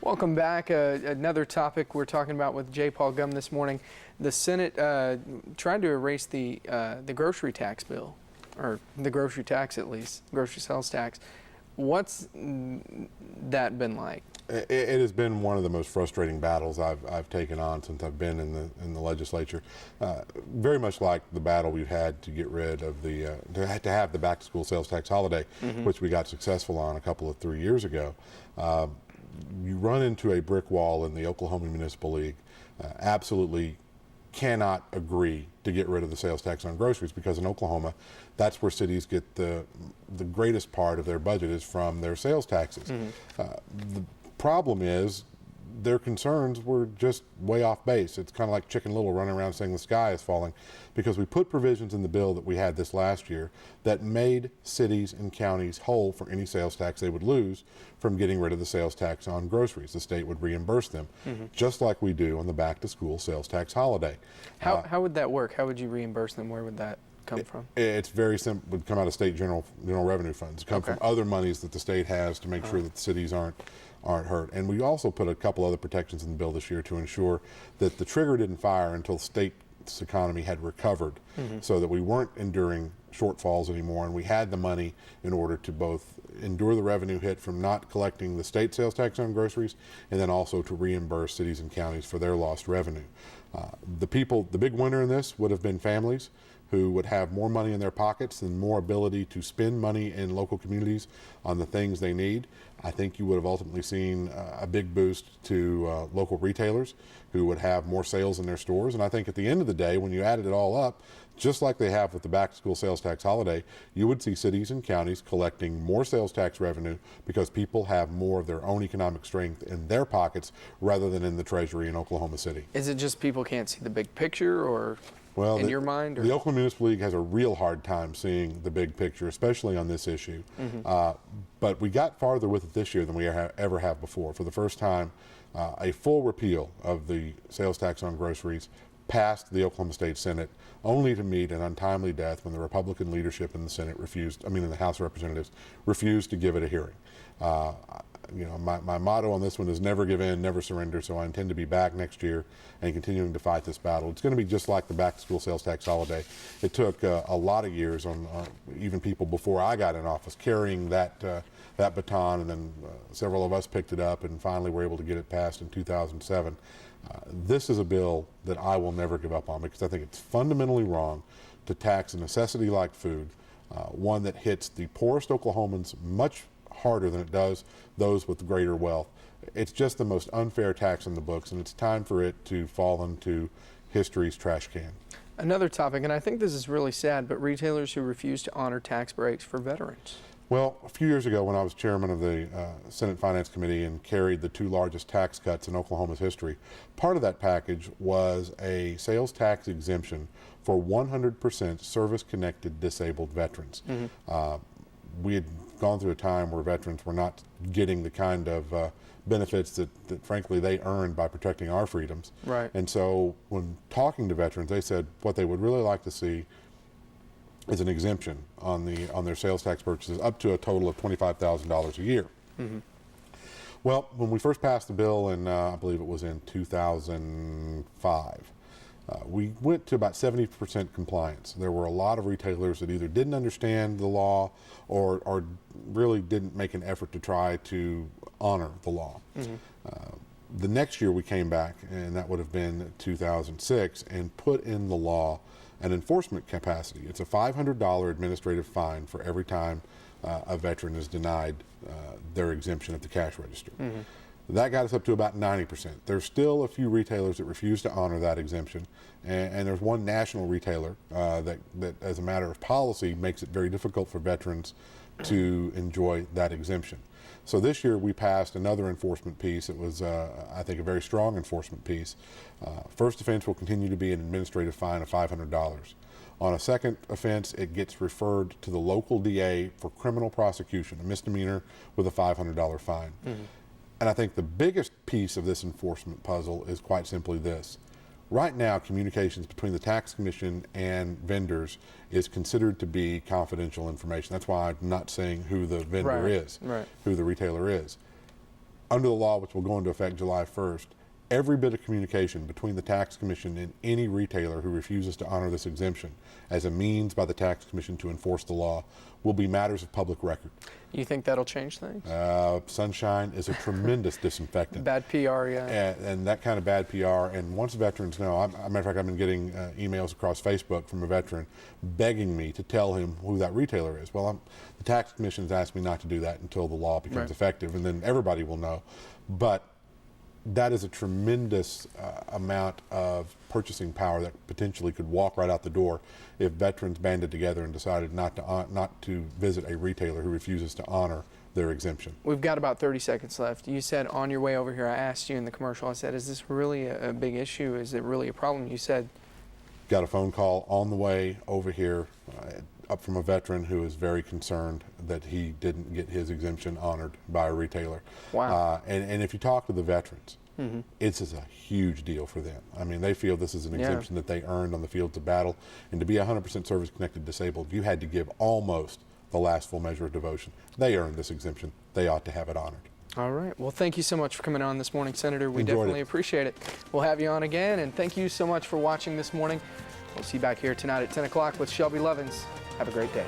Welcome back. Another topic we're talking about with Jay Paul Gumm this morning. The Senate tried to erase the grocery tax bill, or the grocery tax at least, grocery sales tax. What's that been like? It has been one of the most frustrating battles I've taken on since I've been in the legislature. Very much like the battle we've had to get rid of to have the back to school sales tax holiday, which we got successful on 3 years ago. You run into a brick wall in the Oklahoma Municipal League. Absolutely cannot agree to get rid of the sales tax on groceries, because in Oklahoma, that's where cities get the greatest part of their budget is from their sales taxes. The problem is their concerns were just way off base. It's kind of like Chicken Little running around saying the sky is falling, because we put provisions in the bill that we had this last year that made cities and counties whole for any sales tax they would lose from getting rid of the sales tax on groceries. The state would reimburse them, just like we do on the back to school sales tax holiday. How would that work? How would you reimburse them? Where would that come from? It's very simple. It would come out of state general revenue funds. It come from other monies that the state has to make sure that the cities aren't hurt. And we also put a couple other protections in the bill this year to ensure that the trigger didn't fire until the state's economy had recovered, so that we weren't enduring shortfalls anymore, and we had the money in order to both endure the revenue hit from not collecting the state sales tax on groceries, and then also to reimburse cities and counties for their lost revenue. The big winner in this would have been families who would have more money in their pockets and more ability to spend money in local communities on the things they need. I think you would have ultimately seen a big boost to local retailers who would have more sales in their stores. And I think at the end of the day, when you added it all up, just like they have with the back to school sales tax holiday, you would see cities and counties collecting more sales tax revenue because people have more of their own economic strength in their pockets rather than in the treasury in Oklahoma City. Is it just people can't see the big picture, or in your mind? Or? The Oklahoma Municipal League has a real hard time seeing the big picture, especially on this issue. But we got farther with it this year than we ever have before. For the first time, a full repeal of the sales tax on groceries passed the Oklahoma State Senate, only to meet an untimely death when the Republican leadership in the Senate in the House of Representatives refused to give it a hearing. My motto on this one is never give in, never surrender, so I intend to be back next year and continuing to fight this battle. It's going to be just like the back to school sales tax holiday. It took a lot of years on even people before I got in office carrying that baton, and then several of us picked it up and finally were able to get it passed in 2007. This is a bill that I will never give up on, because I think it's fundamentally wrong to tax a necessity like food, one that hits the poorest Oklahomans much harder than it does those with greater wealth. It's just the most unfair tax in the books, and it's time for it to fall into history's trash can. Another topic, and I think this is really sad, but retailers who refuse to honor tax breaks for veterans. Well, a few years ago when I was chairman of the Senate Finance Committee and carried the 2 largest tax cuts in Oklahoma's history, part of that package was a sales tax exemption for 100% service-connected disabled veterans. We had gone through a time where veterans were not getting the kind of benefits that frankly they earned by protecting our freedoms. And so when talking to veterans, they said what they would really like to see is an exemption on their sales tax purchases up to a total of $25,000 a year. Well, when we first passed the bill, and I believe it was in 2005, we went to about 70% compliance. There were a lot of retailers that either didn't understand the law or really didn't make an effort to try to honor the law. The next year we came back, and that would have been 2006, and put in the law an enforcement capacity. It's a $500 administrative fine for every time a veteran is denied their exemption at the cash register. That got us up to about 90%. There's still a few retailers that refuse to honor that exemption, and there's one national retailer that as a matter of policy makes it very difficult for veterans to enjoy that exemption. So this year we passed another enforcement piece. It was, I think, a very strong enforcement piece. First offense will continue to be an administrative fine of $500. On a second offense, it gets referred to the local DA for criminal prosecution, a misdemeanor with a $500 fine. And I think the biggest piece of this enforcement puzzle is quite simply this. Right now, communications between the tax commission and vendors is considered to be confidential information. That's why I'm not saying who the vendor is, who the retailer is. Under the law, which will go into effect July 1st, every bit of communication between the tax commission and any retailer who refuses to honor this exemption as a means by the tax commission to enforce the law will be matters of public record. You think that'll change things? Sunshine is a tremendous disinfectant. Bad PR, yeah. And that kind of bad PR, and once veterans know, as a matter of fact, I've been getting emails across Facebook from a veteran begging me to tell him who that retailer is. Well, the tax commission's asked me not to do that until the law becomes effective, and then everybody will know. But that is a tremendous amount of purchasing power that potentially could walk right out the door if veterans banded together and decided not to visit a retailer who refuses to honor their exemption. We've got about 30 seconds left. You said on your way over here, I asked you in the commercial, I said, is this really a big issue? Is it really a problem? You said, got a phone call on the way over here up from a veteran who is very concerned that he didn't get his exemption honored by a retailer. Wow. And if you talk to the veterans, it's just a huge deal for them. I mean, they feel this is an exemption that they earned on the fields of battle. And to be 100% service-connected disabled, you had to give almost the last full measure of devotion. They earned this exemption. They ought to have it honored. all right. Well, thank you so much for coming on this morning, Senator. We Enjoyed definitely it. appreciate it. We'll have you on again, and thank you so much for watching this morning. We'll see you back here tonight at 10 o'clock with Shelby Lovins. Have a great day.